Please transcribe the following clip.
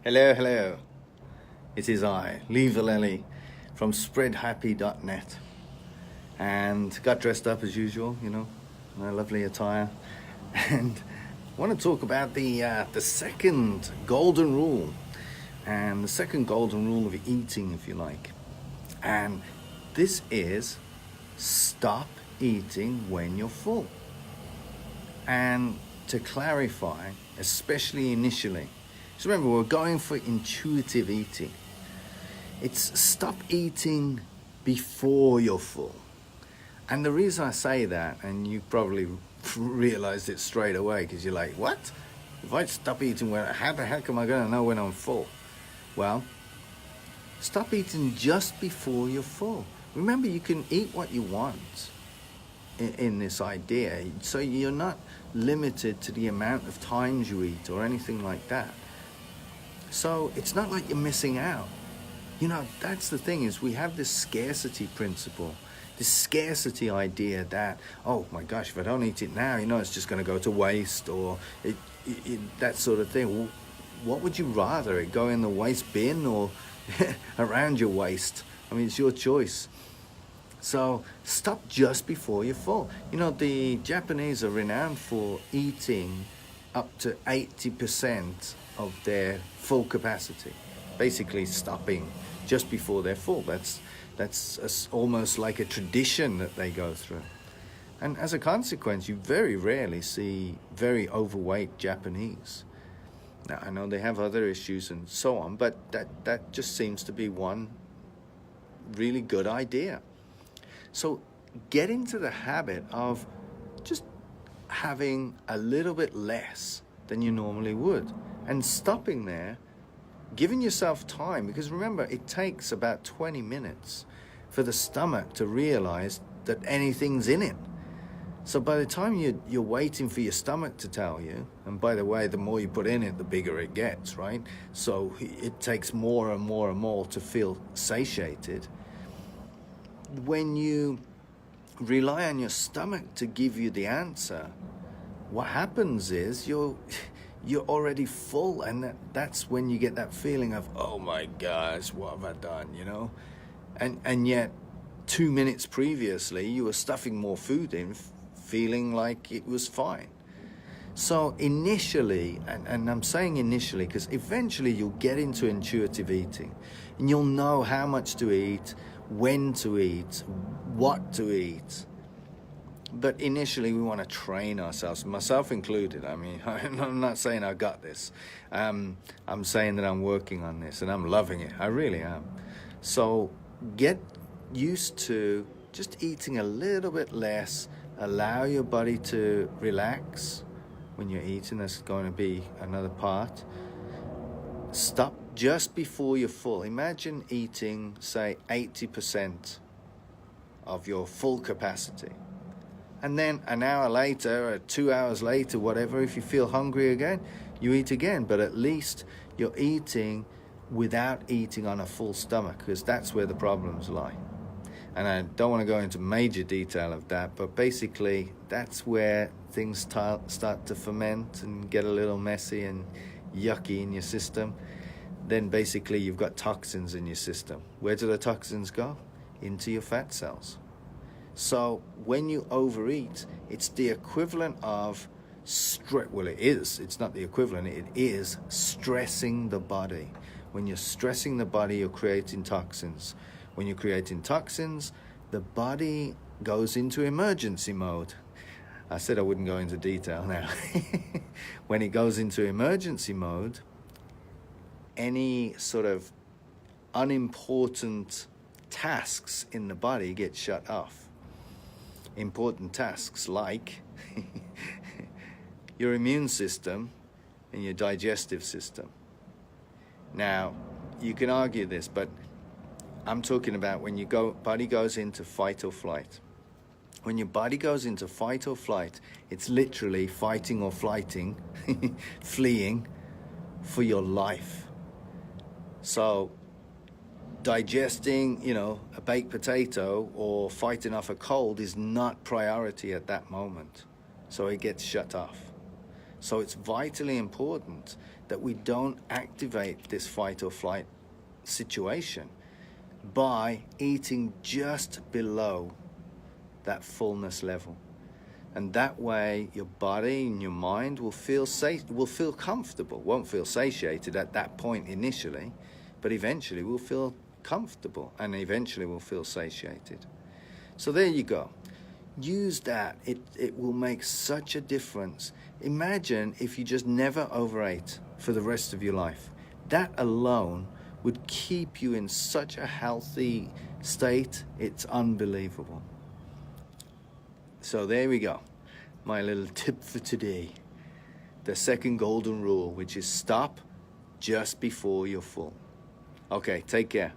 Hello, hello. It is I, Lee Vallely from SpreadHappy.net, and got dressed up as usual, my lovely attire, and want to talk about the second golden rule, and the second golden rule of eating, if you like, and this is stop eating when you're full. And to clarify, especially initially, so remember, we're going for intuitive eating. It's stop eating before you're full. And the reason I say that, and you probably realized it straight away, because you're like, what? If I stop eating, how the heck am I going to know when I'm full? Well, stop eating just before you're full. Remember, you can eat what you want in this idea, so you're not limited to the amount of times you eat or anything like that. So it's not like you're missing out. That's the thing, is we have this scarcity principle, this scarcity idea that, oh my gosh, if I don't eat it now, it's just going to go to waste, or that sort of thing. Well, what would you rather, it go in the waste bin or around your waist? I mean, it's your choice. So stop just before you're full. The Japanese are renowned for eating up to 80% of their full capacity, basically stopping just before they're full. That's almost like a tradition that they go through. And as a consequence, you very rarely see very overweight Japanese. Now, I know they have other issues and so on, but that just seems to be one really good idea. So get into the habit of just having a little bit less than you normally would, and stopping there, giving yourself time, because remember, it takes about 20 minutes for the stomach to realize that anything's in it. So by the time you're waiting for your stomach to tell you, and by the way, the more you put in it, the bigger it gets, right? So it takes more and more and more to feel satiated. When you rely on your stomach to give you the answer, what happens is you're already full, and that's when you get that feeling of, oh my gosh, what have I done, and yet 2 minutes previously you were stuffing more food in, feeling like it was fine. So initially, and I'm saying initially because eventually you'll get into intuitive eating, and you'll know how much to eat, when to eat, what to eat. But initially we want to train ourselves, myself included. I mean, I'm not saying I got this. I'm saying that I'm working on this, and I'm loving it. I really am. So get used to just eating a little bit less. Allow your body to relax when you're eating. That's going to be another part. Stop just before you're full. Imagine eating, say, 80% of your full capacity. And then an hour later or 2 hours later, whatever, if you feel hungry again, you eat again. But at least you're eating without eating on a full stomach, because that's where the problems lie. And I don't want to go into major detail of that, but basically that's where things start to ferment and get a little messy and yucky in your system. Then basically you've got toxins in your system. Where do the toxins go? Into your fat cells. So when you overeat, it's the equivalent of it is. It's not the equivalent. It is stressing the body. When you're stressing the body, you're creating toxins. When you're creating toxins, the body goes into emergency mode. I said I wouldn't go into detail now. When it goes into emergency mode, any sort of unimportant tasks in the body get shut off. Important tasks like your immune system and your digestive system. Now, you can argue this, but I'm talking about when your body goes into fight or flight. When your body goes into fight or flight, it's literally fighting or flighting, fleeing for your life. So digesting, a baked potato or fighting off a cold is not priority at that moment. So it gets shut off. So it's vitally important that we don't activate this fight or flight situation by eating just below that fullness level. And that way your body and your mind will feel safe, will feel comfortable, won't feel satiated at that point initially, but eventually will feel comfortable and eventually will feel satiated. So there you go. Use that. It will make such a difference. Imagine if you just never overate for the rest of your life. That alone would keep you in such a healthy state. It's unbelievable. So there we go. My little tip for today. The second golden rule, which is stop just before you're full. Okay, take care.